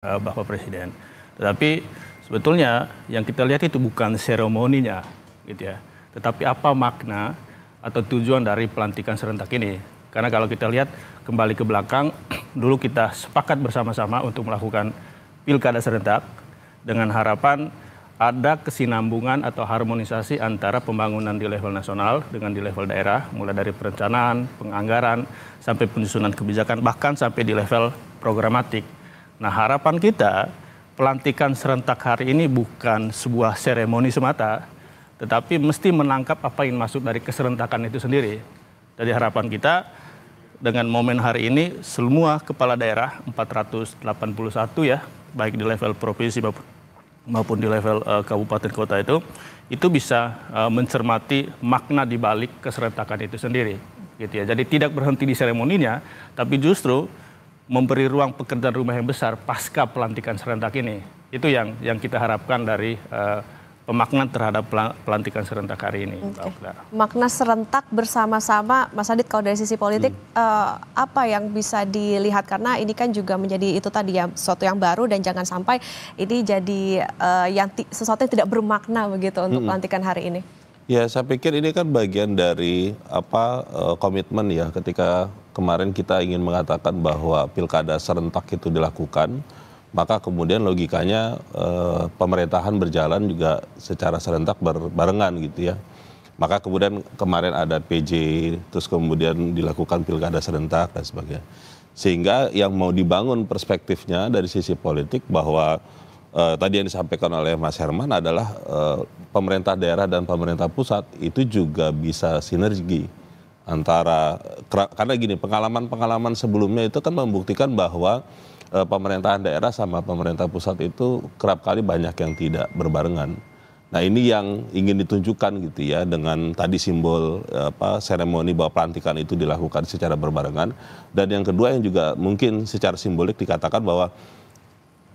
Bapak Presiden. Tetapi sebetulnya yang kita lihat itu bukan seremoninya, gitu ya. Tetapi apa makna atau tujuan dari pelantikan serentak ini? Karena kalau kita lihat kembali ke belakang, dulu kita sepakat bersama-sama untuk melakukan pilkada serentak dengan harapan ada kesinambungan atau harmonisasi antara pembangunan di level nasional dengan di level daerah, mulai dari perencanaan, penganggaran, sampai penyusunan kebijakan, bahkan sampai di level programatik. Nah, harapan kita pelantikan serentak hari ini bukan sebuah seremoni semata, tetapi mesti menangkap apa yang masuk dari keserentakan itu sendiri. Jadi harapan kita dengan momen hari ini semua kepala daerah 481 ya, baik di level provinsi maupun di level kabupaten kota itu bisa mencermati makna di balik keserentakan itu sendiri, gitu ya. Jadi tidak berhenti di seremoninya, tapi justru memberi ruang pekerjaan rumah yang besar pasca pelantikan serentak ini. Itu yang kita harapkan dari pemaknaan terhadap pelantikan serentak hari ini. Makna serentak bersama-sama, Mas Adit, kalau dari sisi politik apa yang bisa dilihat? Karena ini kan juga menjadi itu tadi ya, sesuatu yang baru dan jangan sampai ini jadi sesuatu yang tidak bermakna begitu untuk pelantikan hari ini. Ya, saya pikir ini kan bagian dari komitmen ya, ketika kemarin kita ingin mengatakan bahwa pilkada serentak itu dilakukan, maka kemudian logikanya pemerintahan berjalan juga secara serentak barengan gitu ya. Maka kemudian kemarin ada PJ, terus kemudian dilakukan pilkada serentak dan sebagainya. Sehingga yang mau dibangun perspektifnya dari sisi politik bahwa tadi yang disampaikan oleh Mas Herman adalah pemerintah daerah dan pemerintah pusat itu juga bisa sinergi antara, karena gini, pengalaman sebelumnya itu kan membuktikan bahwa pemerintahan daerah sama pemerintah pusat itu kerap kali banyak yang tidak berbarengan. Nah, ini yang ingin ditunjukkan gitu ya, dengan tadi simbol seremoni bahwa pelantikan itu dilakukan secara berbarengan. Dan yang kedua yang juga mungkin secara simbolik dikatakan bahwa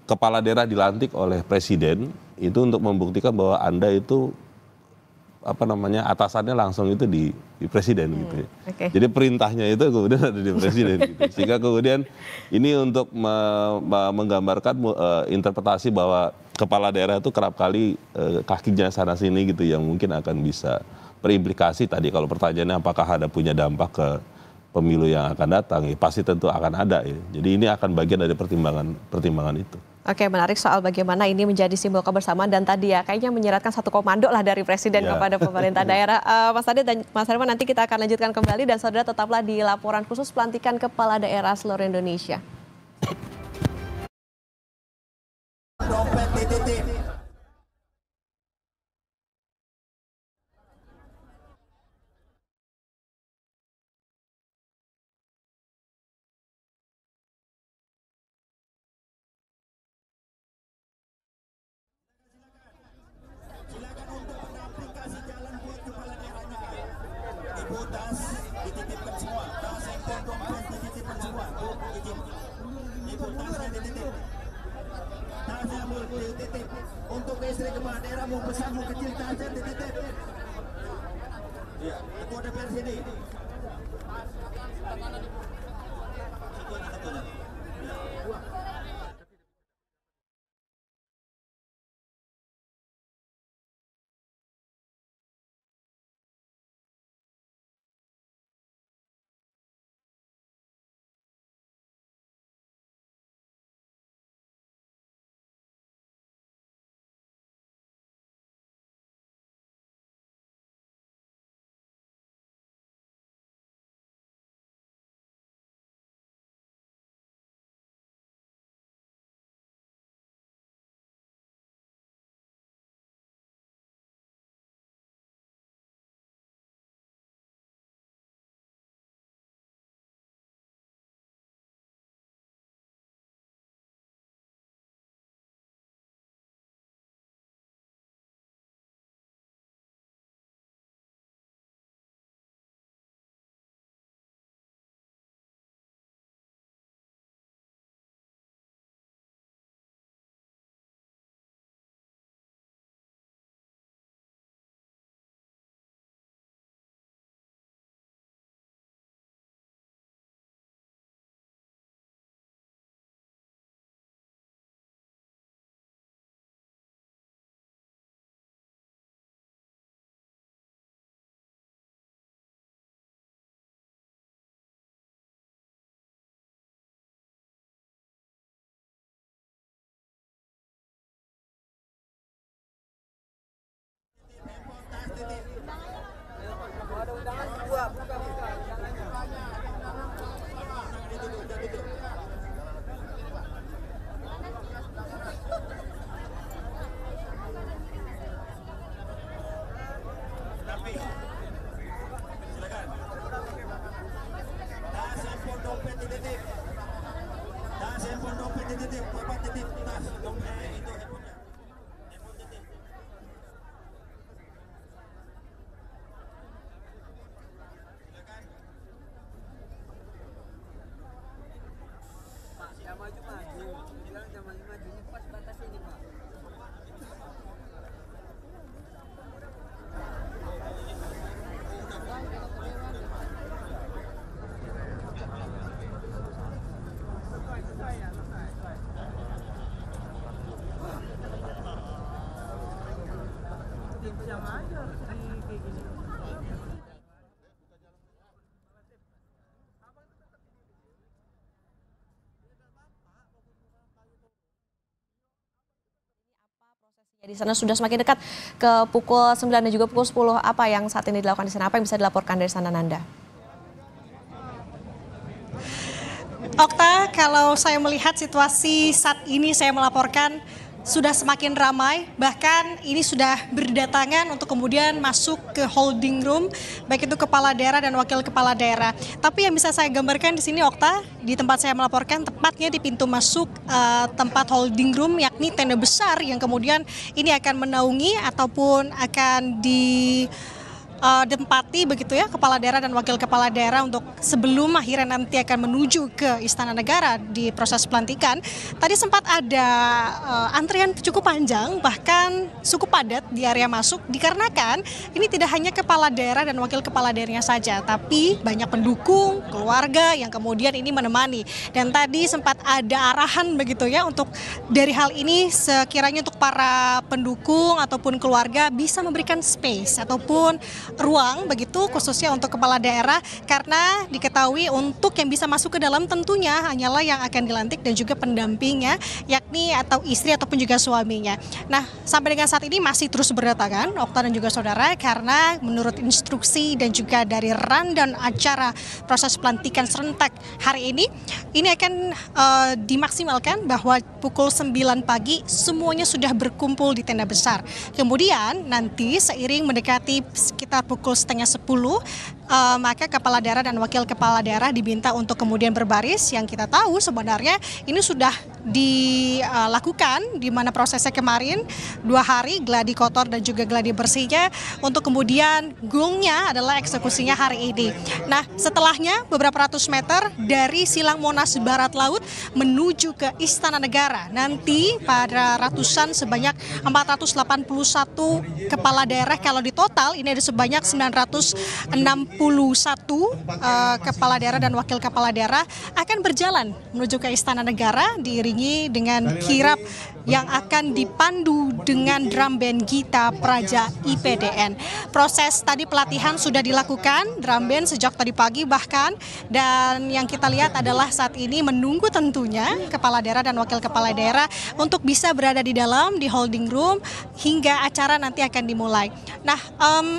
kepala daerah dilantik oleh presiden itu untuk membuktikan bahwa Anda itu atasannya langsung itu di presiden gitu ya. Jadi perintahnya itu kemudian ada di presiden gitu. Sehingga kemudian ini untuk menggambarkan interpretasi bahwa kepala daerah itu kerap kali kakinya sana sini gitu, yang mungkin akan bisa berimplikasi tadi kalau pertanyaannya apakah ada punya dampak ke pemilu yang akan datang, ya pasti tentu akan ada ya. Jadi ini akan bagian dari pertimbangan itu. Oke, menarik soal bagaimana ini menjadi simbol kebersamaan dan tadi ya kayaknya menyeratkan satu komando lah dari presiden kepada pemerintah daerah. Mas Adit dan Mas Herman, nanti kita akan lanjutkan kembali dan saudara tetaplah di laporan khusus pelantikan kepala daerah seluruh Indonesia. Tas dititipkan semua, tas handphone dompet dititipkan semua, izin. Ibu tasnya dititip, tasnya dititip. Untuk istri kepala daerah mau besar mau kecil tasnya dititip. Iya, ketua DPR sini. Di sana sudah semakin dekat ke pukul 9 dan juga pukul 10. Apa yang saat ini dilakukan di sana? Apa yang bisa dilaporkan dari sana, Nanda? Okta, kalau saya melihat situasi saat ini saya melaporkan sudah semakin ramai, bahkan ini sudah berdatangan untuk kemudian masuk ke holding room, baik itu kepala daerah dan wakil kepala daerah. Tapi yang bisa saya gambarkan di sini, Okta, di tempat saya melaporkan, tepatnya di pintu masuk tempat holding room, yakni tenda besar yang kemudian ini akan menaungi ataupun akan ditempati begitu ya kepala daerah dan wakil kepala daerah untuk sebelum akhirnya nanti akan menuju ke Istana Negara di proses pelantikan. Tadi sempat ada antrian cukup panjang, bahkan cukup padat di area masuk dikarenakan ini tidak hanya kepala daerah dan wakil kepala daerahnya saja, tapi banyak pendukung, keluarga yang kemudian ini menemani. Dan tadi sempat ada arahan begitu ya untuk dari hal ini sekiranya untuk para pendukung ataupun keluarga bisa memberikan space ataupun ruang begitu khususnya untuk kepala daerah, karena diketahui untuk yang bisa masuk ke dalam tentunya hanyalah yang akan dilantik dan juga pendampingnya, yakni atau istri ataupun juga suaminya. Nah, sampai dengan saat ini masih terus berdatangan, Okta dan juga saudara, karena menurut instruksi dan juga dari rundown acara proses pelantikan serentak hari ini akan dimaksimalkan bahwa pukul 9 pagi semuanya sudah berkumpul di tenda besar. Kemudian nanti seiring mendekati sekitar pukul 9:30, maka kepala daerah dan wakil kepala daerah diminta untuk kemudian berbaris. Yang kita tahu sebenarnya ini sudah dilakukan di mana prosesnya kemarin 2 hari gladi kotor dan juga gladi bersihnya, untuk kemudian gongnya adalah eksekusinya hari ini. Nah, setelahnya beberapa ratus meter dari Silang Monas Barat Laut menuju ke Istana Negara. Nanti pada ratusan sebanyak 481 kepala daerah, kalau di total ini ada sebanyak 961 kepala daerah dan wakil kepala daerah akan berjalan menuju ke Istana Negara diiringi dengan kirap yang akan dipandu dengan drum band Gita Praja IPDN. Proses tadi pelatihan sudah dilakukan drum band sejak tadi pagi bahkan, dan yang kita lihat adalah saat ini menunggu tentunya kepala daerah dan wakil kepala daerah untuk bisa berada di dalam di holding room hingga acara nanti akan dimulai. Nah,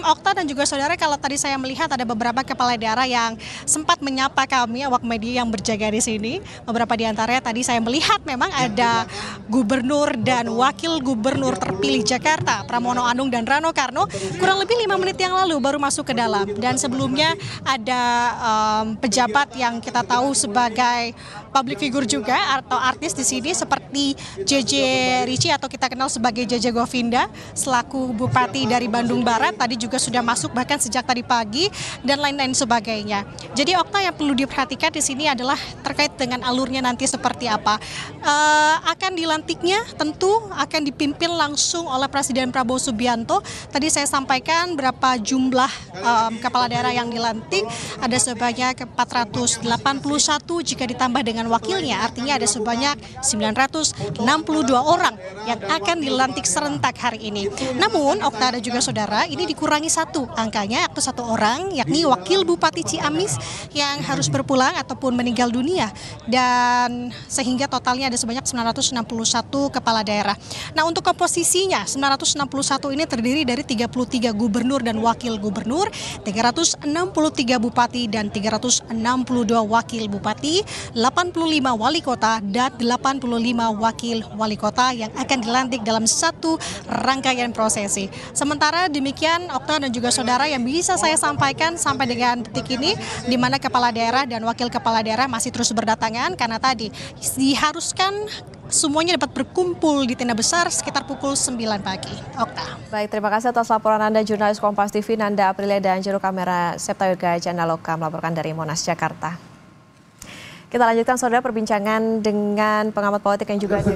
Okta dan juga saudara, kalau tadi saya melihat ada beberapa kepala daerah yang sempat menyapa kami awak media yang berjaga di sini. Beberapa di antaranya tadi saya melihat memang ada gubernur dan wakil gubernur terpilih Jakarta Pramono Anung dan Rano Karno kurang lebih 5 menit yang lalu baru masuk ke dalam. Dan sebelumnya ada pejabat yang kita tahu sebagai public figure juga atau artis di sini seperti JJ Ricci atau kita kenal sebagai JJ Govinda selaku Bupati dari Bandung Barat, tadi juga sudah masuk bahkan sejak tadi pagi dan lain-lain sebagainya. Jadi Okta, yang perlu diperhatikan di sini adalah terkait dengan alurnya nanti seperti apa. Akan dilantiknya tentu akan dipimpin langsung oleh Presiden Prabowo Subianto. Tadi saya sampaikan berapa jumlah kepala daerah yang dilantik, ada sebanyak 481 jika ditambah dengan dengan wakilnya, artinya ada sebanyak 962 orang yang akan dilantik serentak hari ini. Namun, Okta dan juga saudara, ini dikurangi satu angkanya, yaitu satu orang, yakni Wakil Bupati Ciamis yang harus berpulang ataupun meninggal dunia. Dan sehingga totalnya ada sebanyak 961 kepala daerah. Nah, untuk komposisinya, 961 ini terdiri dari 33 gubernur dan wakil gubernur, 363 bupati dan 362 wakil bupati, 85 wali kota dan 85 wakil wali kota yang akan dilantik dalam satu rangkaian prosesi. Sementara demikian, Okta dan juga saudara, yang bisa saya sampaikan sampai dengan detik ini, di mana kepala daerah dan wakil kepala daerah masih terus berdatangan karena tadi diharuskan semuanya dapat berkumpul di tenda besar sekitar pukul 9 pagi. Okta. Baik, terima kasih atas laporan Anda, jurnalis Kompas TV Nanda Aprilia dan juru kamera Septa Yoga Janaloka melaporkan dari Monas, Jakarta. Kita lanjutkan saudara perbincangan dengan pengamat politik yang juga